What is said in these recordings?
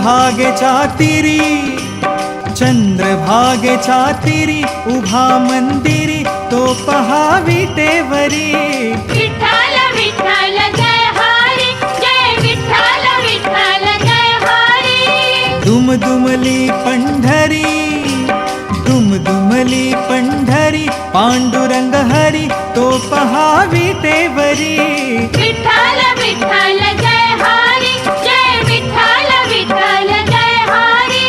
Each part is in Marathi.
चंद्रभागेच्या तीरी, चंद्रभागेच्या तीरी उभा मंदिरी, तो पहा विटेवरी. विठ्ठल विठ्ठल जय हरी, जय विठ्ठल विठ्ठल जय हरी. दुमदुमली पंढरी, दुमदुमली पंढरी, पांडुरंग हरी, तो पहा विटेवरी. विठ्ठल विठ्ठल जय हरी, जय विठ्ठल विठ्ठल जय हरी.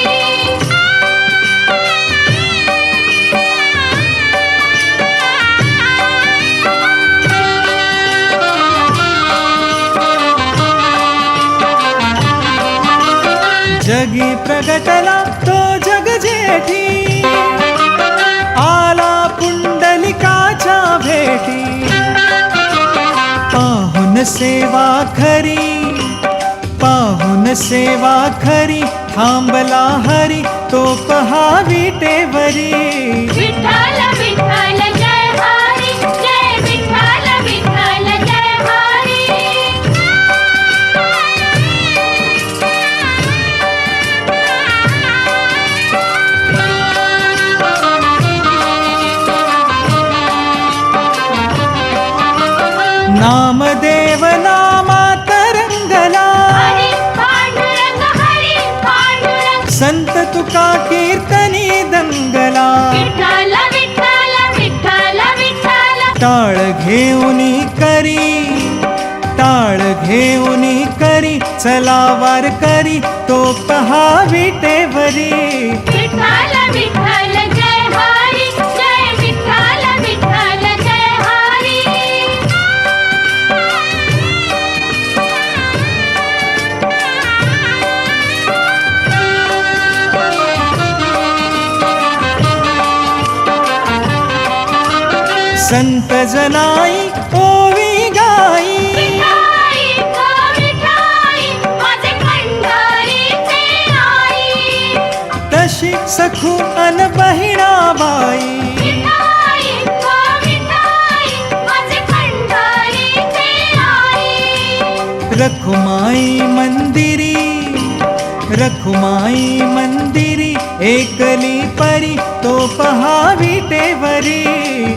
जगी प्रगटला तो जग जेठी, आला पुंडलिकाच्या भेटी. पाहुन सेवा खरी, पाहुन सेवा खरी, थांबला हरी, तो पहा विटेवरी. विठ्ठल विठ्ठल जय हरी, जय विठ्ठल विठ्ठल जय हरी. नामदेव नामात रंगला, हरी पांडुरंग हरी पांडुरंग. संत तुका कीर्तनी दंगला. विठ्ठल विठ्ठल विठ्ठल विठ्ठल. टाळ घेऊनी करी, टाळ घेऊनी करी, चला वार करी, तो पहा विटेवरी. विठ्ठल विठ्ठल जय हरी, जय विठ्ठल विठ्ठल जय हरी. संत जनाई ओवी गाई, विठाई गो विठाई, माझे पंढरीचे आई. तशी सखू अन बहिणाबाई. विठाई गो विठाई, माझे पंढरीचे आई. रखुमाई मंदिरी, रखुमाई मंदिरी, एकली परी, तो पहा विटेवरी.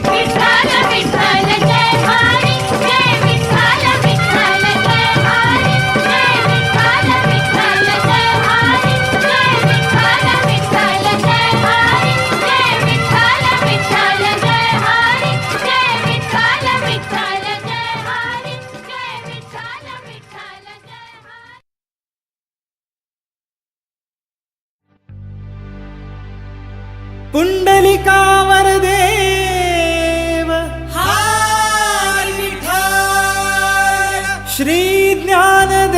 विठ्ठल विठ्ठल जय हरी, जय विठ्ठल विठ्ठल जय हरी, जय विठ्ठल विठ्ठल जय हरी, जय विठ्ठल विठ्ठल जय हरी, जय विठ्ठल विठ्ठल जय हरी, जय विठ्ठल विठ्ठल जय हरी, जय विठ्ठल विठ्ठल जय हरी. पुंडलिकावर देव हार विठ्ठल, श्री ज्ञानदेव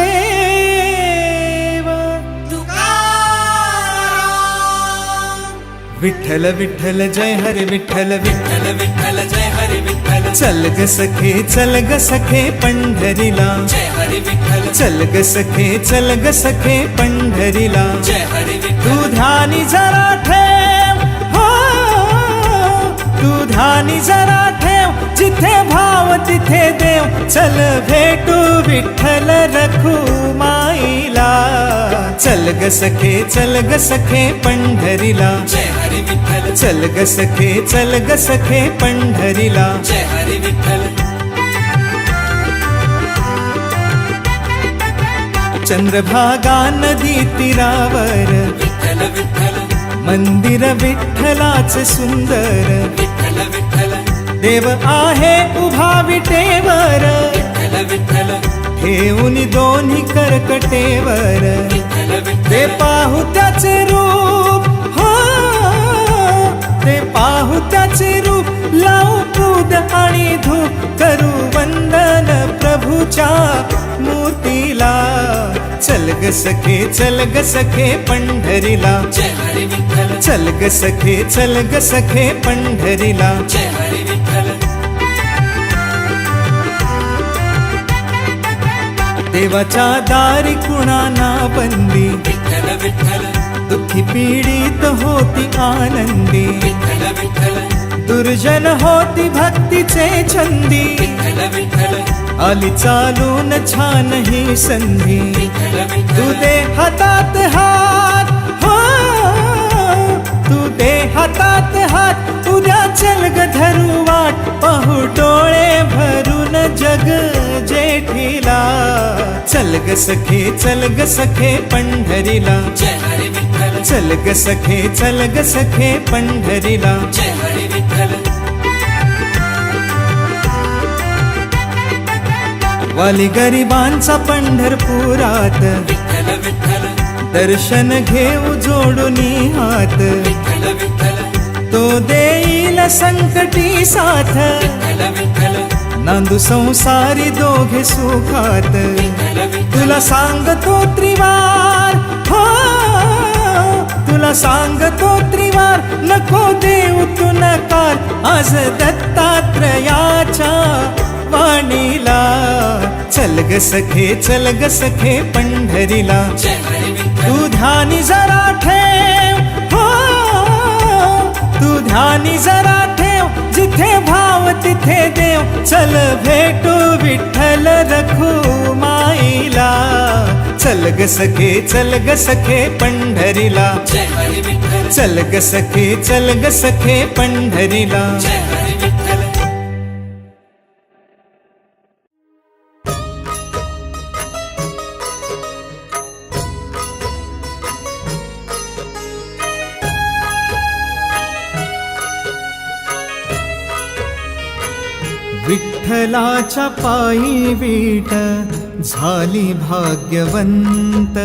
तुकाराम. विठ्ठल विठ्ठल जय हरी विठ्ठल, विठ्ठल विठ्ठल जय हरी विठ्ठल. चल ग सखे, चल ग सखे पंढरीला, जय हरी विठ्ठल. चल ग सखे, चल ग सखे पंढरीला, जय हरी विठ्ठल. तू ध्यानी जरा ठेव, हो तू ध्यानी जरा ठेव, जिथे भाव तिथे देव. चल भेटू विठ्ठल रखुमाईला, चल ग सखे, चल ग सखे पंढरीला, जय हरी विठ्ठल. चल ग सखे, चल ग सखे पंढरीला, जय हरी विठ्ठल. चंद्रभागा नदी तीरावर, विठ्ठल विठ्ठल. मंदिर विठ्ठलाचे सुंदर, विठ्ठल विठ्ठल. देव आहे उभा विटेवर, विठ्ठल विठ्ठल. ठेवून दोन्ही करकटेवर, विठ्ठल विठ्ठल. ते पाहू त्याचे रूप, हो ते पाहू त्याचे रूप. लावू पूद आणि धूप, करू वंदन प्रभूच्या मूर्तीला. चल ग सखे, चल ग सखे पंढरीला, जय हरी विठ्ठल. चल ग सखे, चल ग सखे पंढरीला, जय हरी विठ्ठल. देवाच्या दारी कुणाना बंदी, विठ्ठल विठ्ठल. दुःखी पीडित होती आनंदी, विठ्ठल विठ्ठल. दुर्जन होती भक्तीचे छंदी, विठ्ठल विठ्ठल. आली चालून छान ही संधी, तू दे हातात हात, हो तू दे हातात हात, उद्या चल ग धरू वाट, पाहू डोळे भरून जग जेठीला. चल ग सखे चल ग सखे पंढरीला, जय हरी विठ्ठल, चल ग सखे चल ग सखे पंढरीला. जय हरी विठ्ठल, वाली गरिबांचा पंढरपुरात, विठ्ठल विठ्ठल, दर्शन घेऊ जोडूनी हात. विठ्ठल विठ्ठल, तो देईल संकटी साथ, विठ्ठल विठ्ठल, नांदू संसारी दोघे सुखात. विठ्ठल विठ्ठल, तुला सांगतो त्रिवार, हो तुला सांगतो त्रिवार, नको देऊ तू नकार. आज दत्तात्रयाच्या वाणीला, चल ग सखे चल ग सखे पंढरीला. जय हरी विठ्ठल, तू ध्यानी जरा ठेव, हो तू ध्यानी जरा ठेव, जिथे भाव तिथे देव. चल भेटू विठ्ठल रखुमाईला, चल ग सखे चल ग सखे पंढरीला. जय हरी विठ्ठल, चल ग सखे चल ग सखे पंढरीला. जय हरी विठ्ठल, विठ्ठलाच्या पायी वीट झाली भाग्यवंत,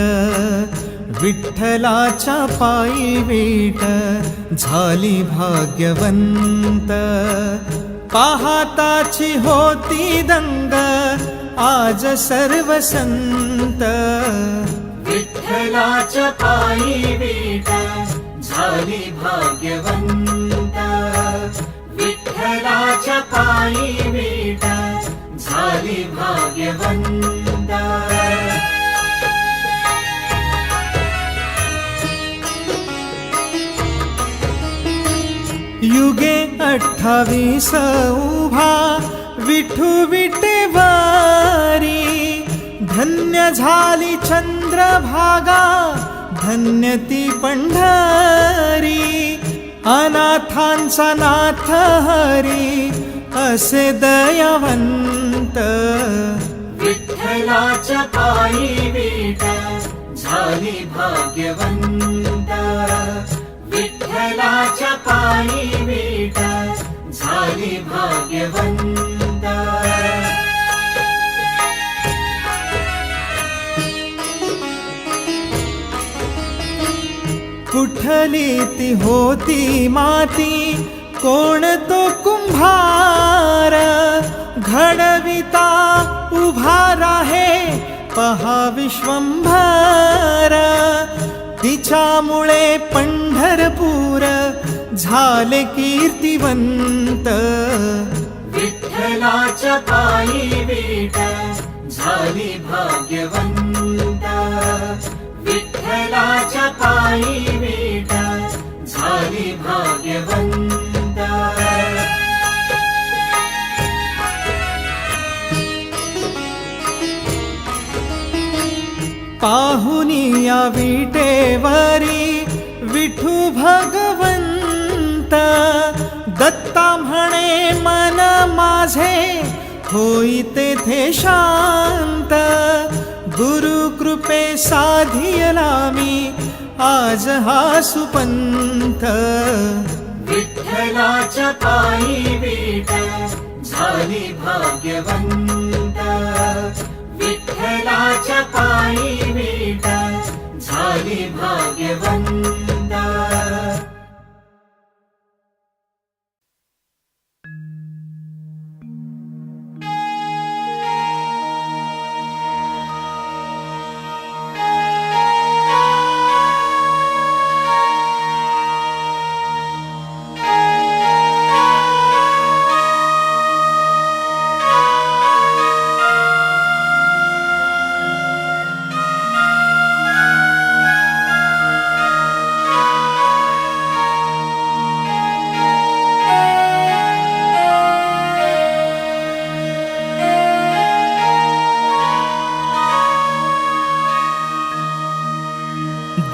विठ्ठलाच्या पायी वीट झाली भाग्यवंत. पाहताची होती दंग आज सर्व संत, विठ्ठलाच्या पायी वीट झाली भाग्यवंत, विठ्ठलाच्या पायी वीट झाली भाग्यवंत. युगे 28 उभा विठू विटेवारी, धन्य झाली चंद्रभागा धन्य ती पंढरी. अनाथांचा नाथ हरी असे दयावंत, विठ्ठलाच्या पायी वीट झाली भाग्यवंत, विठ्ठलाच्या पायी वीट झाली भाग्यवंत. कुठली ती होती माती कोण तो कुंभार, घडविता उभा राहे पहा विश्वंभर. तिच्यामुळे पंढरपूर झाले कीर्तिवंत, विठ्ठलाच्या पायी वीट झाली भाग्यवंत, विठ्ठलाच्या पायी वीट झाली भाग्यवंत. पाहुनी या विटेवरी विठू भगवंत, दत्ता म्हणे मन माझे होई तेथे शांत. गुरु कृपे साधियला मी आज हा सुपंथ, विठ्ठलाच्या पायी वीट झाली भाग्यवंत, विठ्ठलाच्या पायी वीट झाली भाग्यवंत.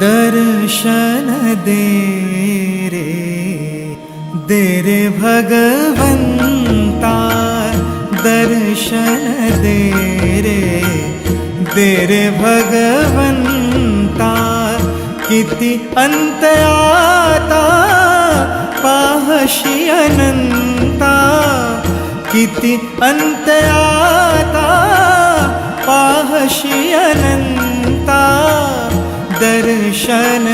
दर्शन दे रे भगवंता, दर्शन दे रे भगवंता, किती अंत आता पाहशी अनंता, किती अंत आता पाहशी अनंता, दर्शन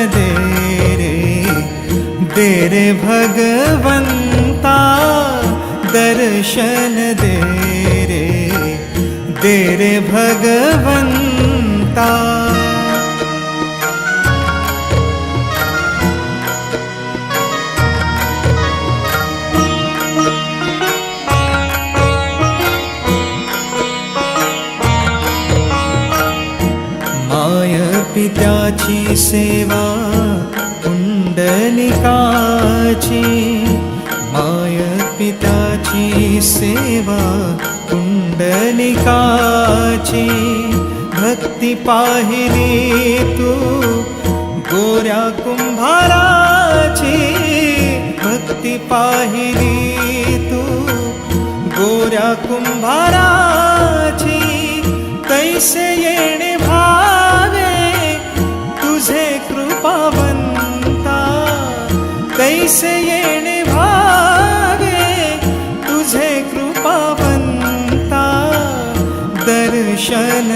दे रे भगवंता, दर्शन दे रे भगवंता. माय पित्याची सेवा कुंडलिकाची, माय पित्याची सेवा कुंडलिकाची, भक्ती पाहिली तू गोऱ्या कुंभाराची, भक्ती पाहिली तू गोऱ्या कुंभाराची, कैसे येणे भावे तुझे कृपावंता, कैसे येणे भावे तुझे कृपावंता, दर्शन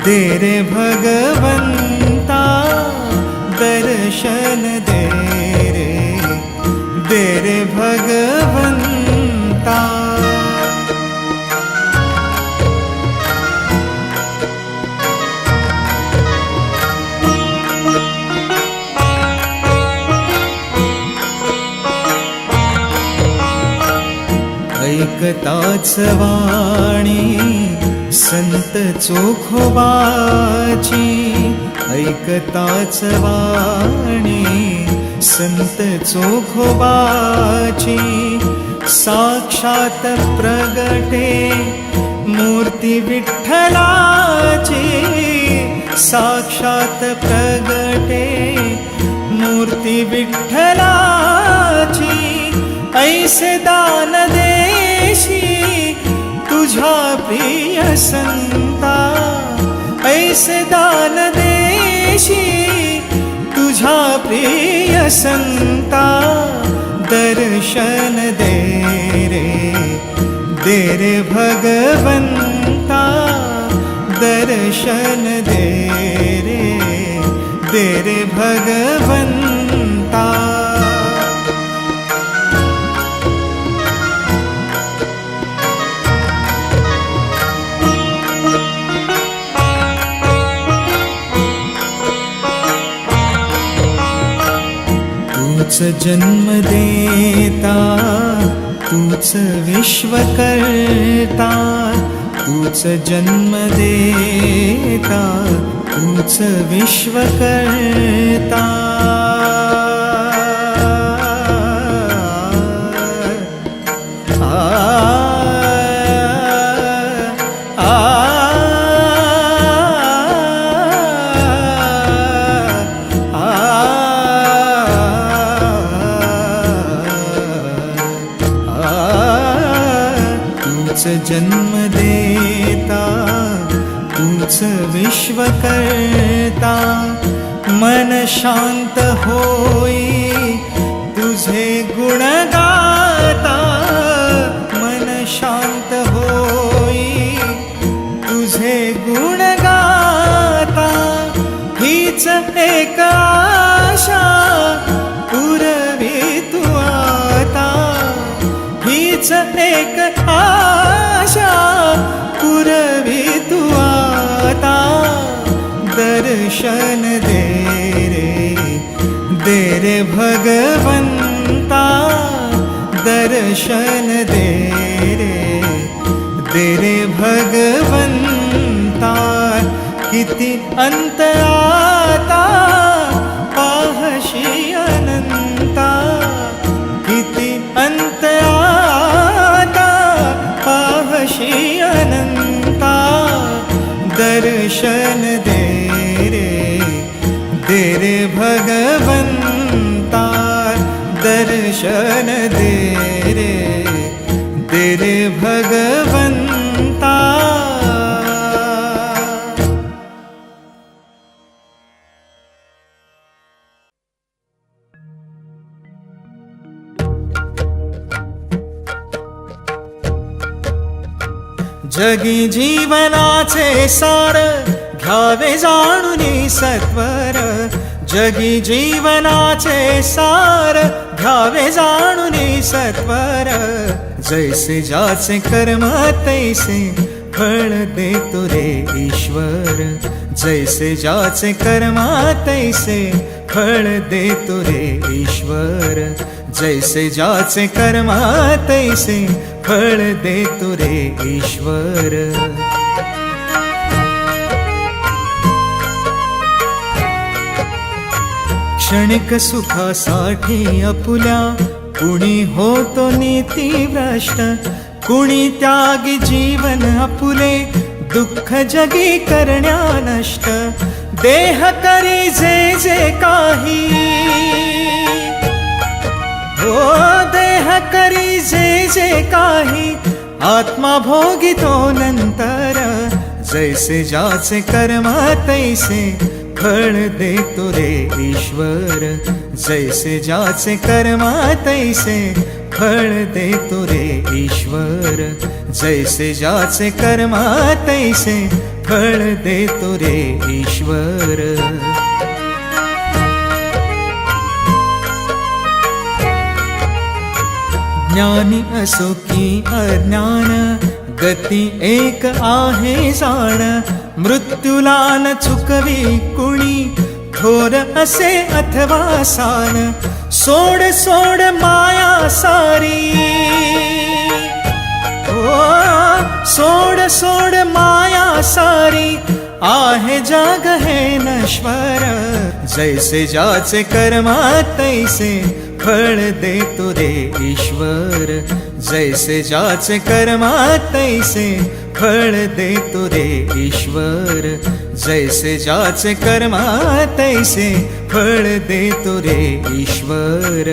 दे रे भगवंता, दर्शन दे रे भगवंता. ऐकताच वाणी संत चोखोबाची, ऐकताच वाणी संत चोखोबाची, साक्षात प्रगटे मूर्ती विठ्ठलाची, साक्षात प्रगटे मूर्ती विठ्ठलाची, ऐसे दान देशी तुझ्या प्रिय संता, ऐसे दान देशी तुझ्या प्रिय संता, दर्शन दे रे भगवंता, दर्शन दे रे भगवंता. तूच जन्म देता, तूच विश्व करता, तूच जन्म देता, तूच विश्व करता. तूच जन्म देता, तूच विश्व करता, मन शांत होई तुझे गुण गाता, मन शांत होई तुझे गुण गाता, हीच एक आशा पुरवी तू आता, हीच एक आशा पुरवी तू आता, दर्शन दे रे भगवंता, दर्शन दे रे भगवंता, किती अंत आता पाहशी अनंता, किती अंत आता पाहशी अनंता, दर्शन दे रे दर्शन दे रे भगवंता. जगी जीवनाचे सार घ्यावे जाणूनी सत्वर. जगी जीवनाचे सार घ्यावे जाणूनी सत्वर. जैसे ज्याचे कर्म तैसे फळ देतो रे ईश्वर. जैसे ज्याचे कर्म तैसे फळ देतो रे ईश्वर. जैसे ज्याचे कर्म तैसे फळ देतो रे ईश्वर. क्षणिक सुखासाठी अपुल्या कुणी होतो नीतिभ्रष्ट. कुणी त्यागी जीवन अपुले दुःख जगी करण्या नष्ट. देह करी जे जे काही हो देह करी जे जे काही आत्मा भोगितो नंतर. जैसे ज्याचे कर्म तैसे फळ देतो रे ईश्वर. जैसे ज्याचे कर्म तैसे फळ देतो रे ईश्वर. जैसे ज्याचे कर्म तैसे फळ देतो रे ईश्वर. ज्ञानी असो की अज्ञान गती एक आहे जाण. मृत्यूला न चुकवी कुणी थोर असे अथवा सान. सोड सोड माया सारी ओ सोड सोड माया सारी आहे जग हे नश्वर. जैसे ज्याचे कर्म तैसे फळ देतो रे ईश्वर. जैसे ज्याचे कर्म तैसे फळ देतो रे ईश्वर. जैसे ज्याचे कर्म तैसे फळ देतो रे ईश्वर.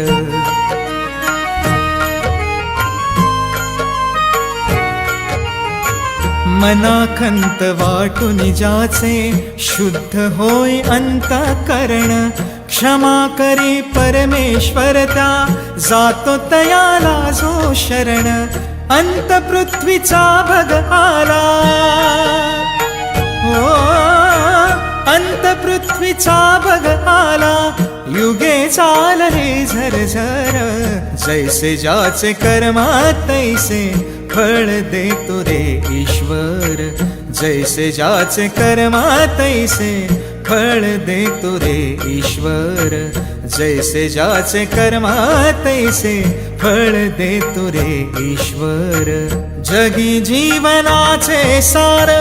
मनाखंत वाटून ज्याचे शुद्ध होय अंतःकरण. क्षमा करी परमेश्वर त्या जातो तयाला जो शरण. अंत पृथ्वीचा भग आला हो अंत पृथ्वीचा भग आला. युगे चालले झरझर. जैसे ज्याचे कर्म तैसे फळ देतो रे ईश्वर. जैसे ज्याचे कर्म तैसे फळ देतो रे ईश्वर. जैसे ज्याचे कर्म तैसे फळ देतो रे ईश्वर. जगी जीवनाचे सार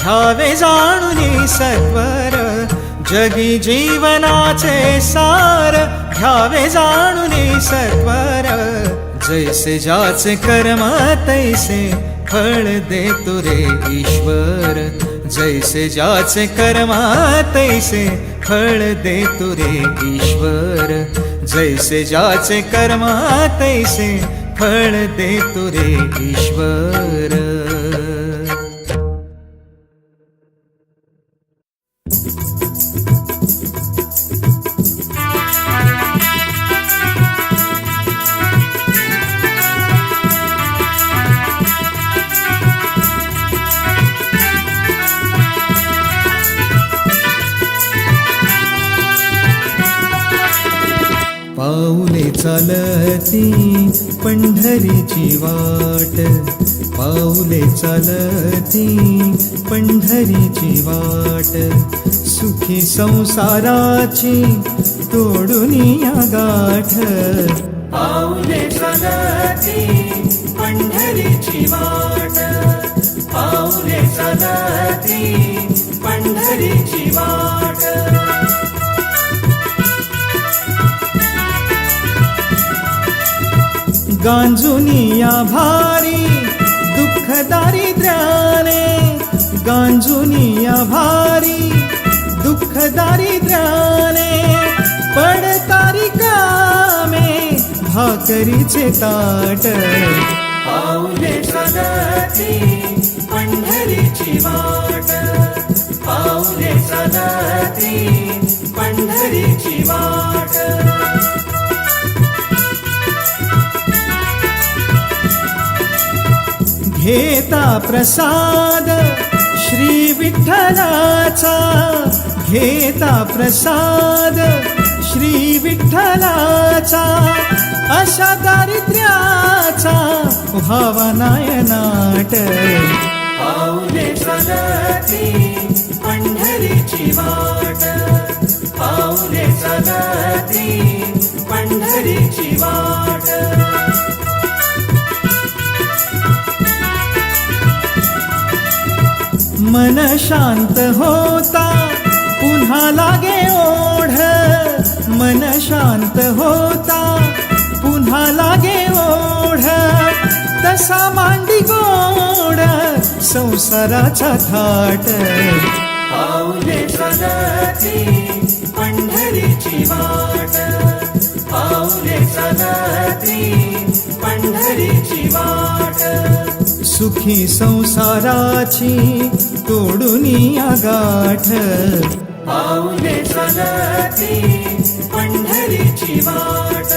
घ्यावे जाणूनी सत्वर. जगी जीवनाचे सार घ्यावे जाणूनी सत्वर. जैसे ज्याचे कर्म तैसे फळ देतो रे ईश्वर. जैसे ज्याचे कर्म तैसे फळ देतो रे ईश्वर. जैसे ज्याचे कर्म तैसे फळ देतो रे ईश्वर. पाऊले चालती पंढरीची वाट. पाऊले चालती पंढरीची वाट. सुखी संसाराची तोडून या गाठ. पाऊले चालती पंढरीची वाट. पाऊले चालती पंढरीची वाट. गांजुनिया भारी दुःख दारिद्र्याने. गांजुनिया भारी दुःख दारिद्र्याने. पडतारी कामे भाकरीचे ताट पाऊले चालती पंढरीची वाट, पाऊले चालती पंढरीची वाट. घेता प्रसाद श्री विठ्ठलाचा, घेता प्रसाद श्री विठ्ठलाचा, अशा दारिद्र्याचा व्हावा नायनाट. पाऊले चालती पंढरीची वाट, पाऊले चालती पंढरीची वाट. मन शांत होता पुन्हा लागे ओढ, मन शांत होता पुन्हा लागे ओढ, तसा मांडी गोड संसाराचा थाट. पाऊले चालती पंढरीची वाट, पाऊले चालती पंढरीची वाट. सुखी संसाराची तोडूनी गाठ. पाऊले चालती पंढरीची वाट,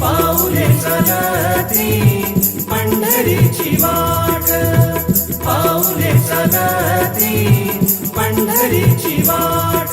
पाऊले चालती पंढरीची वाट, पाऊले चालती पंढरीची वाट.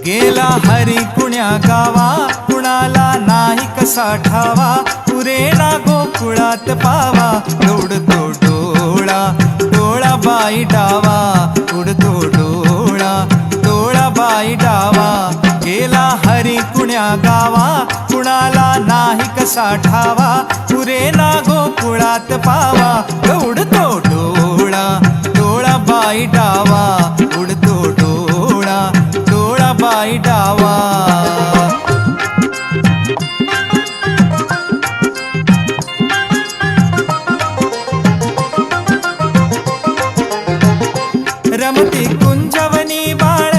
गेला हरी कुण्या गावा, कुणाला नाही कसा ठावा, पुरेना गोकुळात पावा, उडतो डोळा डोळा बाई डावा, उडतो डोळा डोळा बाई डावा. गेला हरी कुण्या गावा, कुणाला नाही कसा ठावा, पुरेना गोकुळात पावा, उडतो डोळा डोळा बाई डावा, उडतो डोळा डोळा बाई डावा. रमती कुंजवनी बाळ,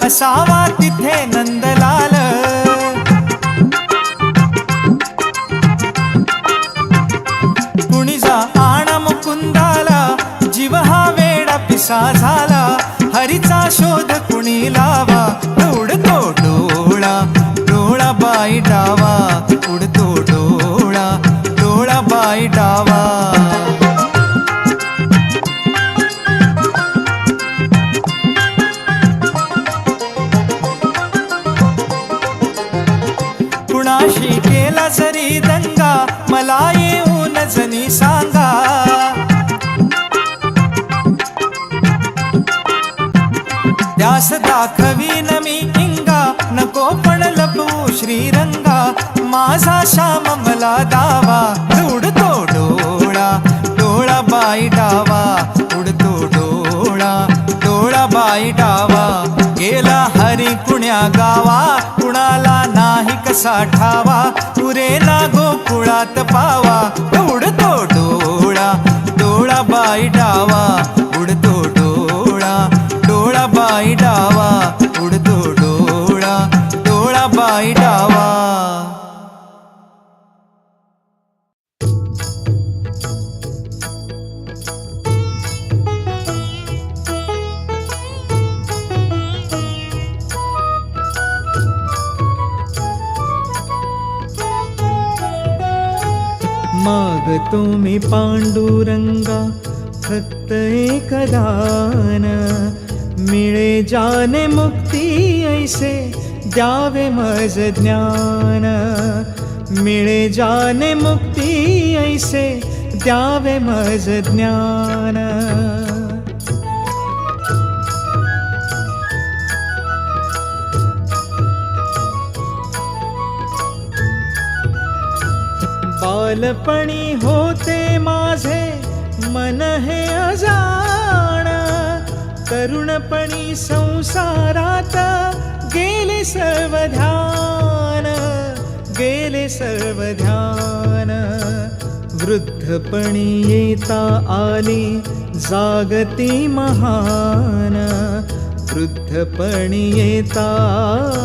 असावा तिथे नंदलाल, कुणी जा आण मुकुंदाला, जीव हा वेडा पिसा झाला, हरीचा शोध कुणी लावा, उडतो डोळा डोळा बाई डावा, उडतो डोळा डोळा बाई डावा. कुणाशी केला जरी दंगा, मला येऊन जनी सांगा, त्यास दाखवीन मी इंगा, नको पण लपवू श्रीरंगा, माझा श्याम मला दावा, उडतो डोळा डोळा बाई डावा, उडतो डोळा डोळा बाई डावा. गेला हरी कुण्या गावा, कुणाला नाही कसा ठावा, पुरेना गोकुळात पावा, उडतो डोळा डोळा बाई डावा, उडतो डोळा डोळा बाई डावा, उडतो डोळा डोळा बाई डावा. मागतो मी पांडुरंगा फक्त एक दान, मिळे जाने मुक्ती ऐसे द्यावे मज ज्ञान, मिळे जाने मुक्ती ऐसे द्यावे मज ज्ञान. बालपणी होते माझे मन हे अजान, तरुणपणी संसारात गेले सर्व ध्यान, गेले सर्व ध्यान. वृद्धपणी येता आली जागती महान, वृद्धपणी येता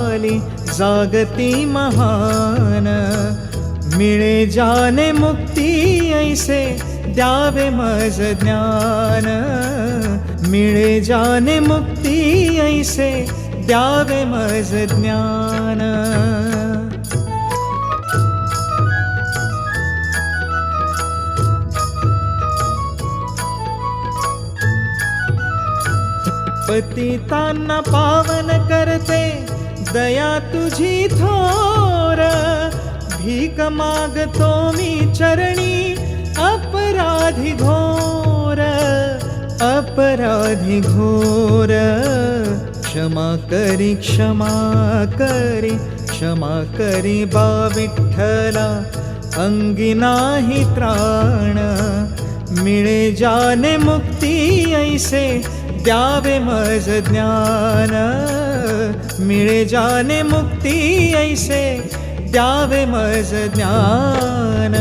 आली जागती महान. मिळे जाने मुक्ती ऐसे द्यावे मज ज्ञान, मिळे जाने मुक्ती ऐसे द्यावे मज ज्ञान. पतितांना पावन करते दया तुझी थोर. भीक मागतो मी चरणी अपराधी घोर, अपराधी घोर. क्षमा करी, क्षमा करी, क्षमा करी बा विठ्ठला, अंगी नाही त्राण. मिळे जाने मुक्ती ऐसे द्यावे मज ज्ञान, मिळे जाने मुक्ती ऐसे द्यावे मज ज्ञान.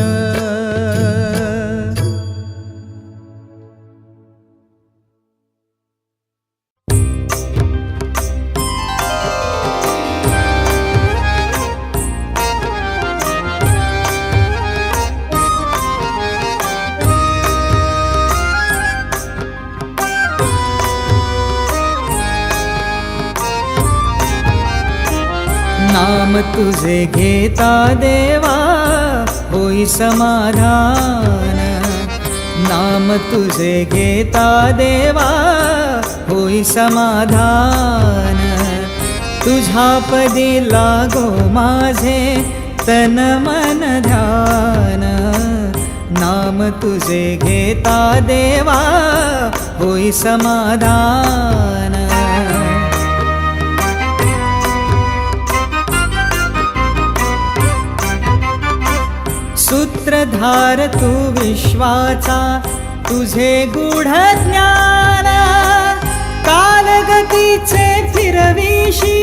नाम तुझे घेता देवा होई समाधान, नाम तुझे घेता देवा होई समाधान. तुझ्या पदी लागो माझे तन मन ध्यान, नाम तुझे घेता देवा होई समाधान. सूत्रधार तू विश्वाचा तुझे गूढ ज्ञान, कालगतीचे फिरविशी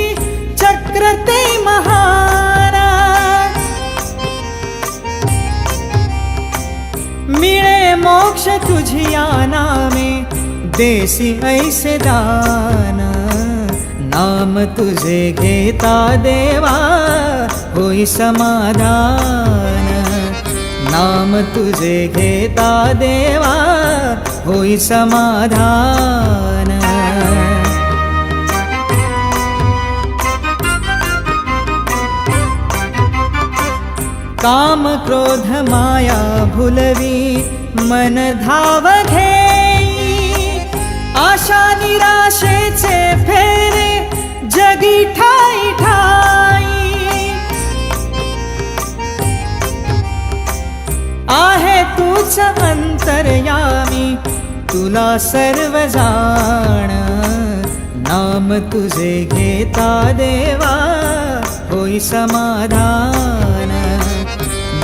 चक्र ते महान. मिळे मोक्ष तुझिया नामे देसी ऐसे दान. नाम तुझे घेता देवा होई समाधान, नाम तुझे घेता देवा होई समाधान. काम क्रोध माया भुलवी मन धाव घेई, आशा निराशेचे फेरे जगी ठाई ठाई. आहे तूच अंतर्यामी तुला सर्व जाण. नाम तुझे घेता देवा होई समाधान,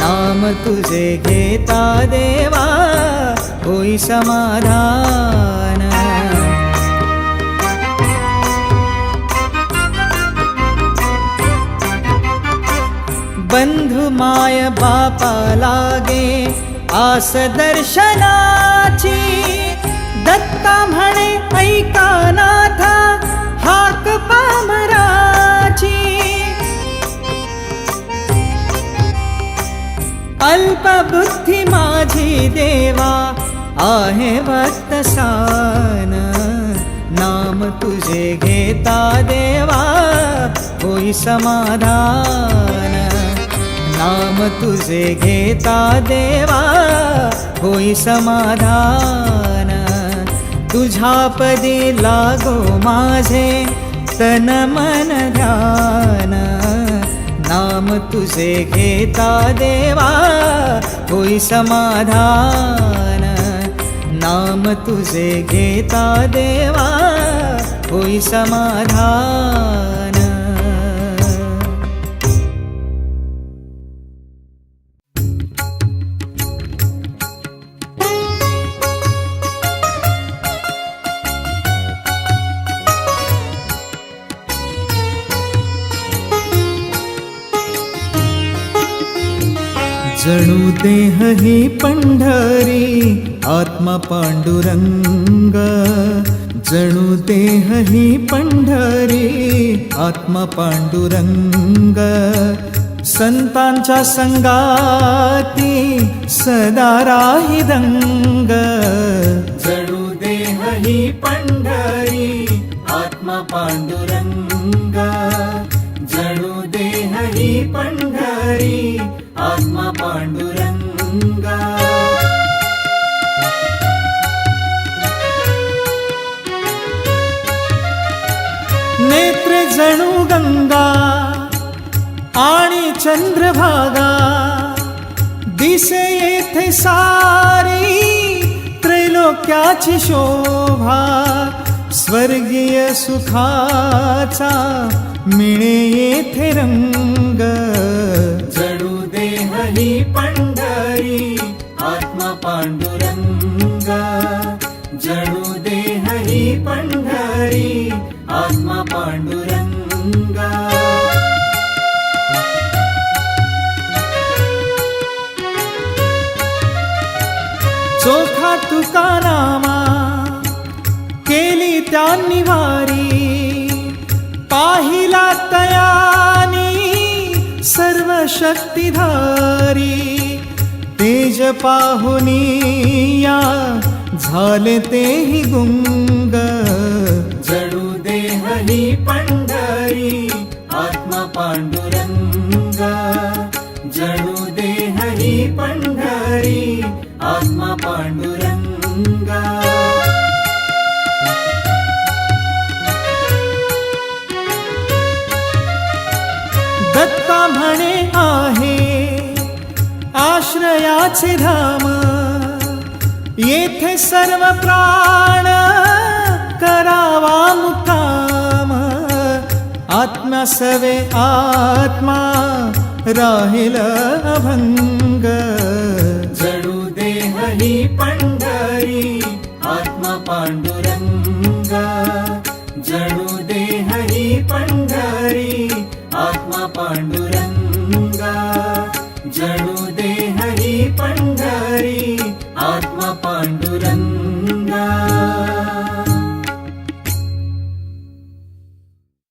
नाम तुझे घेता देवा होई समाधान. बंधु माय बापा लागे आस दर्शनाची, दत्ता म्हणे ऐका नाथा हाक पामराची. अल्पबुद्धी माझी देवा आहे वक्तसान. नाम तुझे घेता देवा होई समाधान, नाम तुझे घेता देवा होई समाधान. तुझ्या पदी लागो माझे तन मन ध्यान. नाम तुझे घेता देवा होई समाधान, नाम तुझे घेता देवा होई समाधान. जणू देह ही पंढरी आत्मा पांडुरंग, जणू देह ही पंढरी आत्मा पांडुरंग. संतांच्या संगाती सदा राही दंग, जणू देह ही पंढरी आत्मा पांडुरंग, जणू देह ही पंढरी आत्मा पांडुरंग. नेत्र जणू गंगा आणि चंद्रभागा, दिसे येथे सारी त्रैलोक्याची शोभा. स्वर्गीय सुखाचा मिळे येथे रंग, जणू देह ही पंढरी आत्मा पांडुरंग, जणू देह ही पंढरी आत्मा पांडुरंग. चोखा तुका नामा केली त्यांनी वारी, पाहिला तयानी सर्व शक्तिधारी. तेज पाहुनी या झाले तेही गुंग, जणू देह ही पंढरी आत्मा पांडुरंग, जणू देह ही पंढरी आत्मा पांडुरंग. दत्ता म्हणे आहे आश्रयाचे धाम, येथे सर्व प्राण करावा मुक्काम. आत्मा सवे आत्मा राहील अभंग, जणू देह ही पंढरी आत्मा पांडुरंग,